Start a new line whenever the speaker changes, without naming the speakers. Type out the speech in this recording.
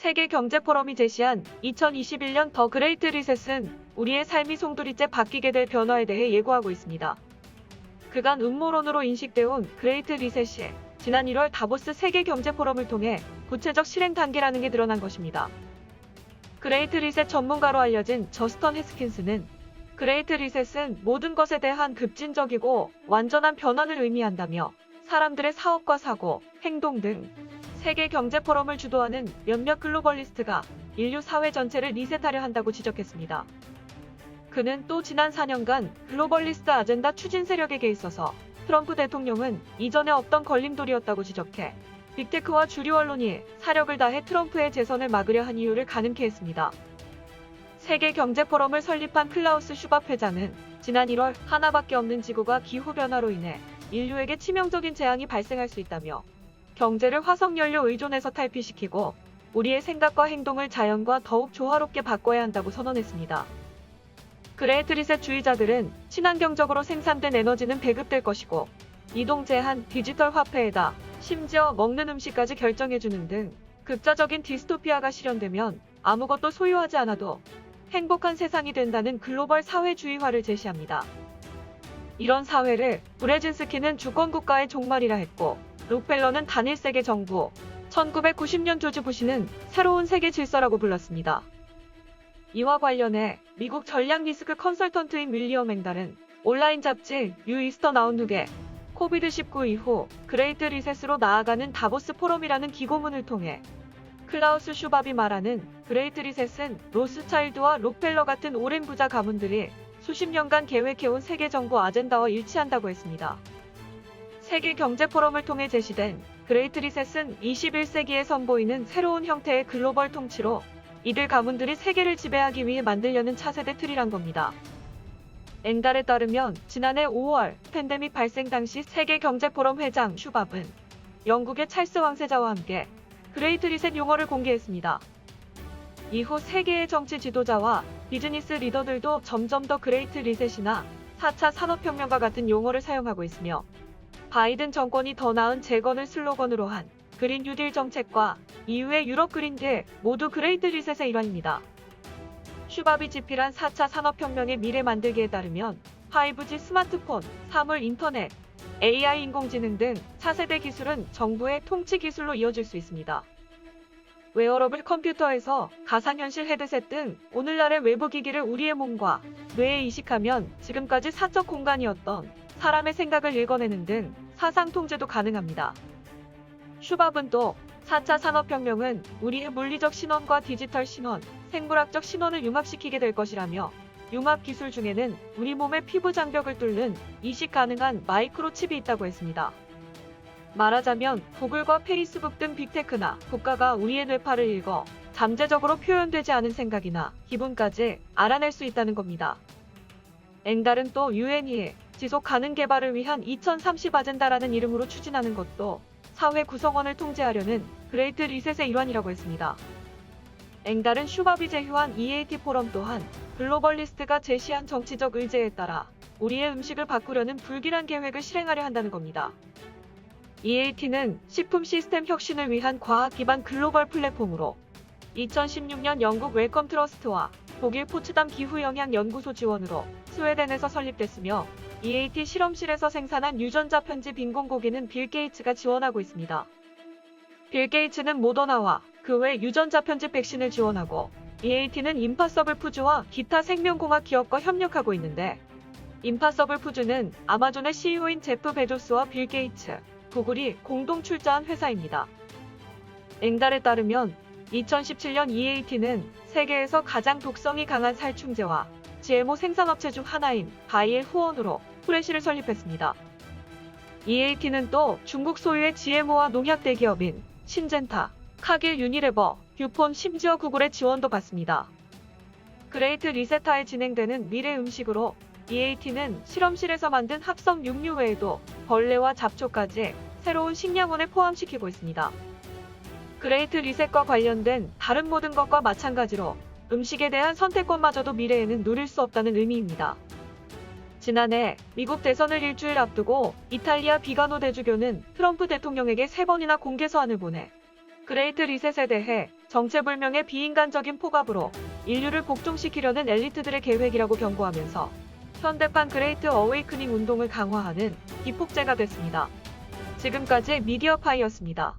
세계 경제 포럼이 제시한 2021년 더 그레이트 리셋은 우리의 삶이 송두리째 바뀌게 될 변화에 대해 예고하고 있습니다. 그간 음모론으로 인식되어 온 그레이트 리셋이 지난 1월 다보스 세계 경제 포럼을 통해 구체적 실행 단계라는 게 드러난 것입니다. 그레이트 리셋 전문가로 알려진 저스턴 해스킨스는 그레이트 리셋은 모든 것에 대한 급진적이고 완전한 변화를 의미한다며 사람들의 사업과 사고, 행동 등 세계 경제 포럼을 주도하는 몇몇 글로벌리스트가 인류 사회 전체를 리셋하려 한다고 지적했습니다. 그는 또 지난 4년간 글로벌리스트 아젠다 추진 세력에게 있어서 트럼프 대통령은 이전에 없던 걸림돌이었다고 지적해 빅테크와 주류 언론이 사력을 다해 트럼프의 재선을 막으려 한 이유를 가늠케 했습니다. 세계 경제 포럼을 설립한 클라우스 슈밥 회장은 지난 1월 하나밖에 없는 지구가 기후변화로 인해 인류에게 치명적인 재앙이 발생할 수 있다며 경제를 화석연료 의존에서 탈피시키고 우리의 생각과 행동을 자연과 더욱 조화롭게 바꿔야 한다고 선언했습니다. 그레이트 리셋 주의자들은 친환경적으로 생산된 에너지는 배급될 것이고 이동 제한, 디지털 화폐에다 심지어 먹는 음식까지 결정해주는 등 극자적인 디스토피아가 실현되면 아무것도 소유하지 않아도 행복한 세상이 된다는 글로벌 사회주의화를 제시합니다. 이런 사회를 브레진스키는 주권국가의 종말이라 했고 록펠러는 단일 세계 정부, 1990년 조지 부시는 새로운 세계 질서라고 불렀습니다. 이와 관련해 미국 전략 리스크 컨설턴트인 윌리엄 앵달은 온라인 잡지 뉴 이스턴 아웃룩에 코비드-19 이후 그레이트 리셋으로 나아가는 다보스 포럼이라는 기고문을 통해 클라우스 슈밥이 말하는 그레이트 리셋은 로스차일드와 록펠러 같은 오랜 부자 가문들이 수십 년간 계획해온 세계 정부 아젠다와 일치한다고 했습니다. 세계 경제 포럼을 통해 제시된 그레이트 리셋은 21세기에 선보이는 새로운 형태의 글로벌 통치로 이들 가문들이 세계를 지배하기 위해 만들려는 차세대 틀이란 겁니다. 앵달에 따르면 지난해 5월 팬데믹 발생 당시 세계 경제 포럼 회장 슈밥은 영국의 찰스 왕세자와 함께 그레이트 리셋 용어를 공개했습니다. 이후 세계의 정치 지도자와 비즈니스 리더들도 점점 더 그레이트 리셋이나 4차 산업혁명과 같은 용어를 사용하고 있으며 바이든 정권이 더 나은 재건을 슬로건으로 한 그린 뉴딜 정책과 이후의 유럽 그린딜 모두 그레이트 리셋의 일환입니다. 슈밥이 집필한 4차 산업혁명의 미래 만들기에 따르면 5G 스마트폰, 사물 인터넷, AI 인공지능 등 차세대 기술은 정부의 통치 기술로 이어질 수 있습니다. 웨어러블 컴퓨터에서 가상현실 헤드셋 등 오늘날의 외부 기기를 우리의 몸과 뇌에 이식하면 지금까지 사적 공간이었던 사람의 생각을 읽어내는 등 사상 통제도 가능합니다. 슈밥은 또 4차 산업혁명은 우리의 물리적 신원과 디지털 신원, 생물학적 신원을 융합시키게 될 것이라며 융합 기술 중에는 우리 몸의 피부 장벽을 뚫는 이식 가능한 마이크로칩이 있다고 했습니다. 말하자면 구글과 페이스북 등 빅테크나 국가가 우리의 뇌파를 읽어 잠재적으로 표현되지 않은 생각이나 기분까지 알아낼 수 있다는 겁니다. 앵달은 또 UN이 지속 가능 개발을 위한 2030 아젠다라는 이름으로 추진하는 것도 사회 구성원을 통제하려는 그레이트 리셋의 일환이라고 했습니다. 앵달은 슈밥이 제휴한 EAT 포럼 또한 글로벌리스트가 제시한 정치적 의제에 따라 우리의 음식을 바꾸려는 불길한 계획을 실행하려 한다는 겁니다. EAT는 식품 시스템 혁신을 위한 과학 기반 글로벌 플랫폼으로 2016년 영국 웰컴 트러스트와 독일 포츠담 기후영향 연구소 지원으로 스웨덴에서 설립됐으며 EAT 실험실에서 생산한 유전자 편집 인공고기는 빌 게이츠가 지원하고 있습니다. 빌 게이츠는 모더나와 그 외 유전자 편집 백신을 지원하고 EAT는 임파서블 푸드와 기타 생명공학 기업과 협력하고 있는데 임파서블 푸드는 아마존의 CEO인 제프 베조스와 빌 게이츠, 구글이 공동 출자한 회사입니다. 앵달에 따르면 2017년 EAT는 세계에서 가장 독성이 강한 살충제와 GMO 생산업체 중 하나인 바이엘 후원으로 프레시를 설립했습니다. EAT는 또 중국 소유의 GMO와 농약 대기업인 신젠타, 카길 유니레버, 듀폰 심지어 구글의 지원도 받습니다. 그레이트 리셋하에 진행되는 미래 음식으로 EAT는 실험실에서 만든 합성 육류 외에도 벌레와 잡초까지 새로운 식량원에 포함시키고 있습니다. 그레이트 리셋과 관련된 다른 모든 것과 마찬가지로 음식에 대한 선택권마저도 미래에는 누릴 수 없다는 의미입니다. 지난해 미국 대선을 일주일 앞두고 이탈리아 비가노 대주교는 트럼프 대통령에게 3번이나 공개 서한을 보내 그레이트 리셋에 대해 정체불명의 비인간적인 폭압으로 인류를 복종시키려는 엘리트들의 계획이라고 경고하면서 현대판 그레이트 어웨이크닝 운동을 강화하는 기폭제가 됐습니다. 지금까지 미디어파이였습니다.